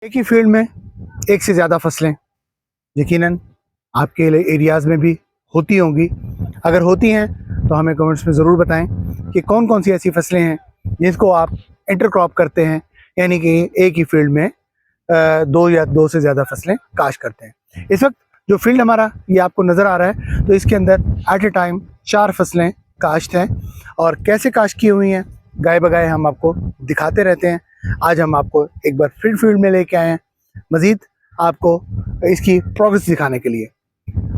एक ही फील्ड में एक से ज़्यादा फसलें यकीनन आपके एरियाज़ में भी होती होंगी। अगर होती हैं तो हमें कमेंट्स में ज़रूर बताएं कि कौन कौन सी ऐसी फसलें हैं जिसको आप इंटरक्रॉप करते हैं, यानी कि एक ही फील्ड में दो या दो से ज़्यादा फसलें काश्त करते हैं। इस वक्त जो फील्ड हमारा ये आपको नज़र आ रहा है, तो इसके अंदर एट ए टाइम 4 फसलें काश्त हैं और कैसे काश्त की हुई हैं गाय बगाए हम आपको दिखाते रहते हैं। आज हम आपको एक बार फिर फील्ड में लेके आए हैं मज़ीद आपको इसकी प्रोग्रेस दिखाने के लिए।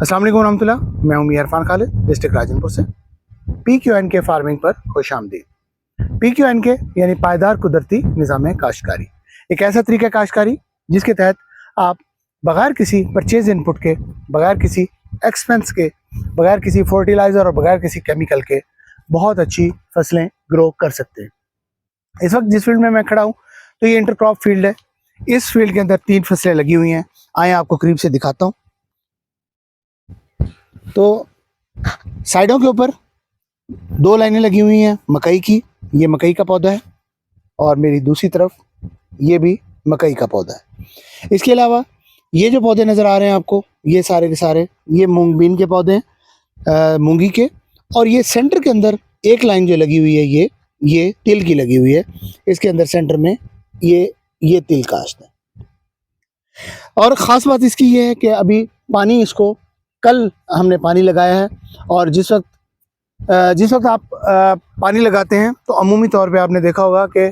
अस्सलाम वालेकुम रहमतुल्लाह, मैं हूं मियां इरफान खालिद, डिस्ट्रिक्ट राजनपुर से। PQNK फार्मिंग पर खुश आमदीद। PQNK यानी पायदार कुदरती निज़ाम काश्तकारी, एक ऐसा तरीका काश्तकारी जिसके तहत आप बगैर किसी परचेज इनपुट के, बगैर किसी एक्सपेंस के, बगैर किसी फर्टिलाइज़र और बगैर किसी केमिकल के बहुत अच्छी फसलें ग्रो कर सकते हैं। इस वक्त जिस फील्ड में मैं खड़ा हूँ तो ये इंटरक्रॉप फील्ड है। इस फील्ड के अंदर 3 फसलें लगी हुई हैं। आए आपको करीब से दिखाता हूँ। तो साइडों के ऊपर 2 लाइनें लगी हुई हैं मकई की, ये मकई का पौधा है, और मेरी दूसरी तरफ ये भी मकई का पौधा है। इसके अलावा ये जो पौधे नज़र आ रहे हैं आपको, ये सारे के सारे ये मूंग बीन के पौधे हैं, मूंगी के। और ये सेंटर के अंदर एक लाइन जो लगी हुई है ये तिल की लगी हुई है। इसके अंदर सेंटर में ये तिल काश्त है। और ख़ास बात इसकी ये है कि अभी पानी, इसको कल हमने पानी लगाया है, और जिस वक्त आप पानी लगाते हैं तो अमूमी तौर पे आपने देखा होगा कि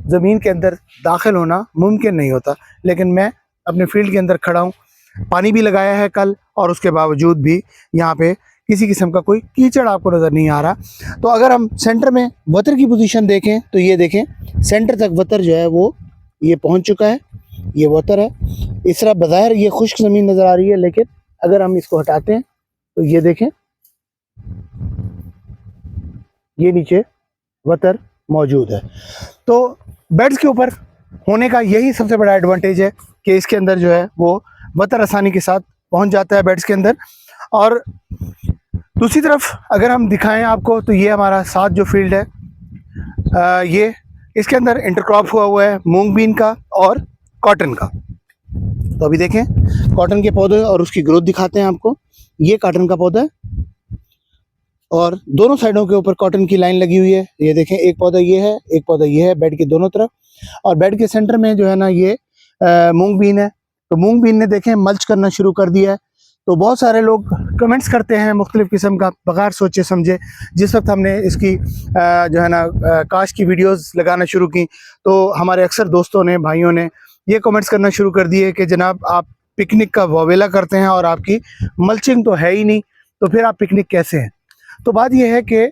ज़मीन के अंदर दाखिल होना मुमकिन नहीं होता, लेकिन मैं अपने फील्ड के अंदर खड़ा हूँ, पानी भी लगाया है कल, और उसके बावजूद भी यहाँ पे किसी किस्म का कोई कीचड़ आपको नज़र नहीं आ रहा। तो अगर हम सेंटर में वतर की पोजीशन देखें तो ये देखें, सेंटर तक वतर जो है वो ये पहुँच चुका है, ये वतर है। इस तरह बज़ाहिर ये खुश्क ज़मीन नज़र आ रही है, लेकिन अगर हम इसको हटाते हैं तो ये देखें, ये नीचे वतर मौजूद है। तो बेड्स के ऊपर होने का यही सबसे बड़ा एडवांटेज है कि इसके अंदर जो है वो वतर आसानी के साथ पहुंच जाता है बेड्स के अंदर। और दूसरी तरफ अगर हम दिखाएं आपको तो ये हमारा साथ जो फील्ड है, ये इसके अंदर इंटरक्रॉप हुआ है मूंग बीन का और कॉटन का। तो अभी देखें कॉटन के पौधे और उसकी ग्रोथ दिखाते हैं आपको। ये कॉटन का पौधा है और दोनों साइडों के ऊपर कॉटन की लाइन लगी हुई है। ये देखें, एक पौधा ये है, एक पौधा ये है बेड के दोनों तरफ, और बेड के सेंटर में जो है ना ये मूंग बीन है। तो मूंग बीन ने देखें मल्च करना शुरू कर दिया है। तो बहुत सारे लोग कमेंट्स करते हैं मुख्तलिफ़ किस्म का, बगैर सोचे समझे। जिस वक्त हमने इसकी जो है ना काश की वीडियोस लगाना शुरू की तो हमारे अक्सर दोस्तों ने, भाइयों ने ये कमेंट्स करना शुरू कर दिए कि जनाब आप पिकनिक का वावेला करते हैं और आपकी मल्चिंग तो है ही नहीं, तो फिर आप पिकनिक कैसे हैं। तो बात यह है कि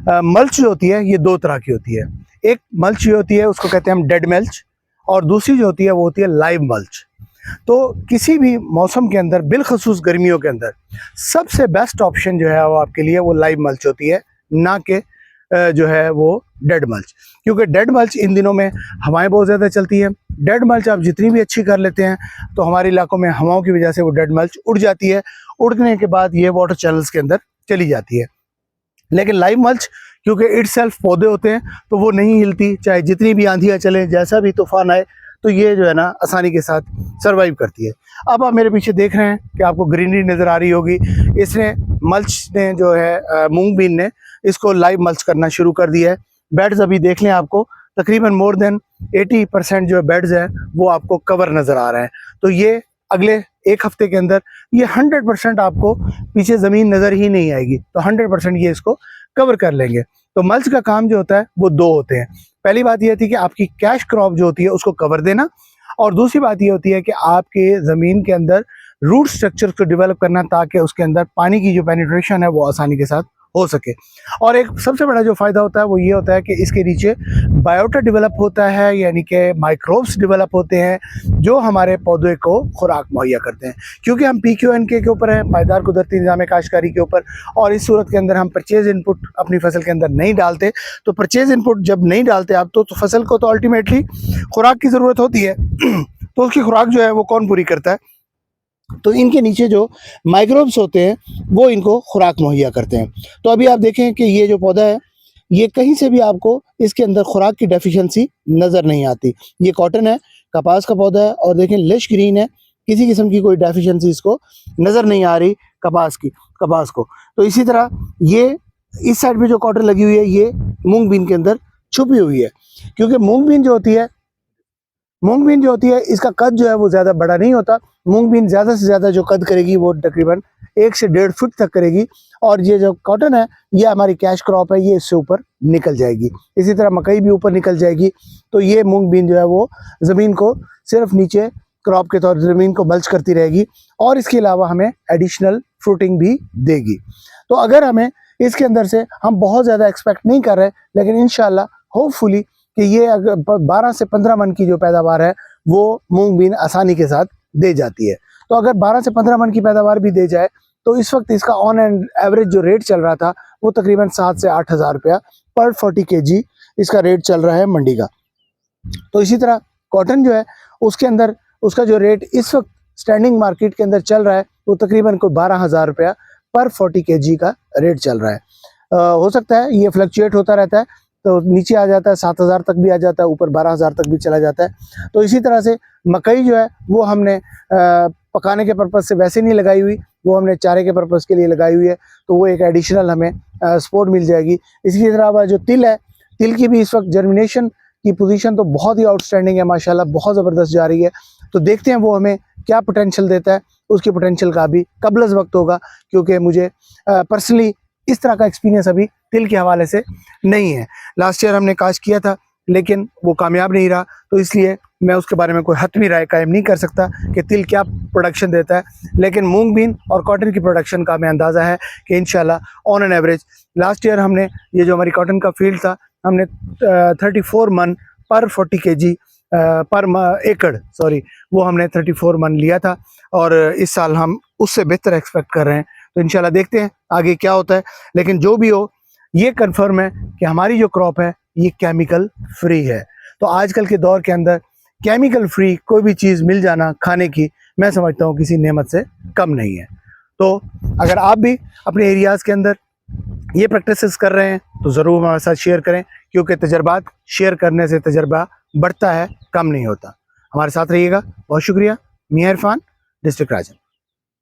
मल्च जो होती है ये 2 तरह की होती है। एक मल्च जो होती है उसको कहते हैं हम डेड मल्च, और दूसरी जो होती है वो होती है लाइव मल्च। तो किसी भी मौसम के अंदर, बिलखसूस गर्मियों के अंदर, सबसे बेस्ट ऑप्शन जो है वो आपके लिए वो लाइव मल्च होती है, ना कि जो है वो डेड मल्च। क्योंकि डेड मल्च इन दिनों में हवाएं बहुत ज़्यादा चलती हैं। डेड मल्च आप जितनी भी अच्छी कर लेते हैं तो हमारे इलाकों में हवाओं की वजह से वो डेड मल्च उड़ जाती है। उड़ने के बाद ये वाटर चैनल्स के अंदर चली जाती है। लेकिन लाइव मल्च क्योंकि इटसेल्फ पौधे होते हैं तो वो नहीं हिलती, चाहे जितनी भी आंधियाँ चले, जैसा भी तूफान आए, तो ये जो है ना आसानी के साथ सरवाइव करती है। अब आप मेरे पीछे देख रहे हैं कि आपको ग्रीनरी नज़र आ रही होगी। इसने मल्च ने जो है मूंग बीन ने इसको लाइव मल्च करना शुरू कर दिया है। बेड्स अभी देख लें, आपको तकरीबन मोर देन 80% जो बेड्स हैं वो आपको कवर नज़र आ रहे हैं। तो ये अगले 1 हफ्ते के अंदर ये 100% आपको पीछे ज़मीन नज़र ही नहीं आएगी, तो 100% ये इसको कवर कर लेंगे। तो मल्च का काम जो होता है वो 2 होते हैं। पहली बात ये थी कि आपकी कैश क्रॉप जो होती है उसको कवर देना, और दूसरी बात ये होती है कि आपके ज़मीन के अंदर रूट स्ट्रक्चर को डेवलप करना, ताकि उसके अंदर पानी की जो पेनिट्रेशन है वो आसानी के साथ हो सके। और एक सबसे बड़ा जो फ़ायदा होता है वो ये होता है कि इसके नीचे बायोटा डेवलप होता है, यानी कि माइक्रोब्स डेवलप होते हैं जो हमारे पौधे को खुराक मुहैया करते हैं। क्योंकि हम PQNK के ऊपर हैं, पायदार कुदरती निज़ाम काश्तकारी के ऊपर, और इस सूरत के अंदर हम परचेज इनपुट अपनी फसल के अंदर नहीं डालते। तो परचेज इनपुट जब नहीं डालते आप तो फसल को तो अल्टीमेटली खुराक की ज़रूरत होती है तो उसकी खुराक जो है वो कौन पूरी करता है? तो इनके नीचे जो माइक्रोब्स होते हैं वो इनको खुराक मुहैया करते हैं। तो अभी आप देखें कि ये जो पौधा है ये कहीं से भी आपको इसके अंदर खुराक की डेफिशिएंसी नज़र नहीं आती। ये कॉटन है, कपास का पौधा है और देखें लश ग्रीन है, किसी किस्म की कोई डेफिशिएंसी इसको नज़र नहीं आ रही कपास को। तो इसी तरह ये इस साइड में जो कॉटन लगी हुई है ये मूंग बीन के अंदर छुपी हुई है, क्योंकि मूंग बीन जो होती है इसका कद जो है वो ज़्यादा बड़ा नहीं होता। मूंग बीन ज़्यादा से ज़्यादा जो कद करेगी वो तकरीबन 1 से 1.5 फुट तक करेगी, और ये जो कॉटन है ये हमारी कैश क्रॉप है, ये इससे ऊपर निकल जाएगी। इसी तरह मकई भी ऊपर निकल जाएगी। तो ये मूंग बीन जो है वो ज़मीन को सिर्फ नीचे क्रॉप के तौर ज़मीन को मल्च करती रहेगी, और इसके अलावा हमें एडिशनल फ्रूटिंग भी देगी। तो अगर हमें इसके अंदर से हम बहुत ज़्यादा एक्सपेक्ट नहीं कर रहे, लेकिन इंशाल्लाह होपफुली कि ये अगर 12 से 15 मन की जो पैदावार है वो मूंग बीन आसानी के साथ दे जाती है। तो अगर 12 से 15 मन की पैदावार भी दे जाए तो इस वक्त इसका ऑन एंड एवरेज जो रेट चल रहा था वो तकरीबन 7 से 8 हज़ार रुपया पर 40 kg इसका रेट चल रहा है मंडी का। तो इसी तरह कॉटन जो है उसके अंदर उसका जो रेट इस वक्त स्टैंडिंग मार्केट के अंदर चल रहा है वो तकरीबन कोई 12 हज़ार रुपया पर 40 kg का रेट चल रहा है। हो सकता है ये फ्लक्चुएट होता रहता है, तो नीचे आ जाता है 7 हज़ार तक भी आ जाता है, ऊपर 12 हज़ार तक भी चला जाता है। तो इसी तरह से मकई जो है वो हमने पकाने के पर्पज़ से वैसे नहीं लगाई हुई, वो हमने चारे के पर्पज़ के लिए लगाई हुई है, तो वो एक एडिशनल हमें सपोर्ट मिल जाएगी। इसके अलावा जो तिल है, तिल की भी इस वक्त जर्मिनेशन की पोजीशन तो बहुत ही आउटस्टैंडिंग है, माशाल्लाह बहुत ज़बरदस्त जा रही है। तो देखते हैं वो हमें क्या पोटेंशियल देता है, उसकी पोटेंशियल का भी कबल वक्त होगा, क्योंकि मुझे पर्सनली इस तरह का एक्सपीरियंस अभी तिल के हवाले से नहीं है। लास्ट ईयर हमने काश किया था लेकिन वो कामयाब नहीं रहा, तो इसलिए मैं उसके बारे में कोई हतमी राय कायम नहीं कर सकता कि तिल क्या प्रोडक्शन देता है। लेकिन मूंग बीन और कॉटन की प्रोडक्शन का हमें अंदाज़ा है कि इंशाल्लाह on an average last year हमने ये जो हमारी कॉटन का फील्ड था हमने 34 मन पर 40 kg पर एकड़ वो हमने 34 मन लिया था, और इस साल हम उससे बेहतर एक्सपेक्ट कर रहे हैं। तो इंशाल्लाह देखते हैं आगे क्या होता है। लेकिन जो भी हो ये कंफर्म है कि हमारी जो क्रॉप है ये केमिकल फ्री है। तो आजकल के दौर के अंदर केमिकल फ्री कोई भी चीज़ मिल जाना खाने की, मैं समझता हूँ किसी नेमत से कम नहीं है। तो अगर आप भी अपने एरियाज़ के अंदर ये प्रैक्टिसेस कर रहे हैं तो ज़रूर हमारे साथ शेयर करें, क्योंकि तजर्बात शेयर करने से तजर्बा बढ़ता है, कम नहीं होता। हमारे साथ रहिएगा। बहुत शुक्रिया। मियां इरफान, डिस्ट्रिक्ट राजन।